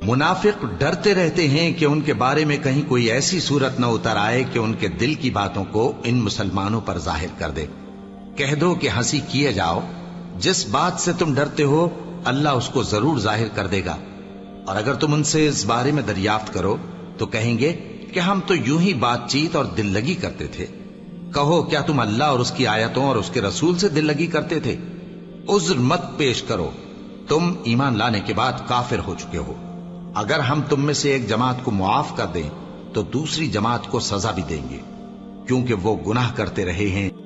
मुनाफिक डरते रहते हैं कि उनके बारे में कहीं कोई ऐसी सूरत न उतर आए कि उनके दिल की बातों को इन मुसलमानों पर जाहिर कर दे। कह दो कि हंसी किए जाओ, जिस बात से तुम डरते हो अल्लाह उसको जरूर जाहिर कर देगा। और अगर तुम उनसे इस बारे में दरियाफ्त करो तो कहेंगे कि हम तो यूं ही बातचीत और दिल लगी करते थे। कहो, क्या तुम अल्लाह और उसकी आयतों और उसके रसूल से दिल लगी करते थे? उज्र मत पेश करो, तुम ईमान लाने के बाद काफिर हो चुके हो। अगर हम तुम में से एक जमात को मुआफ कर दें तो दूसरी जमात को सजा भी देंगे, क्योंकि वो गुनाह करते रहे हैं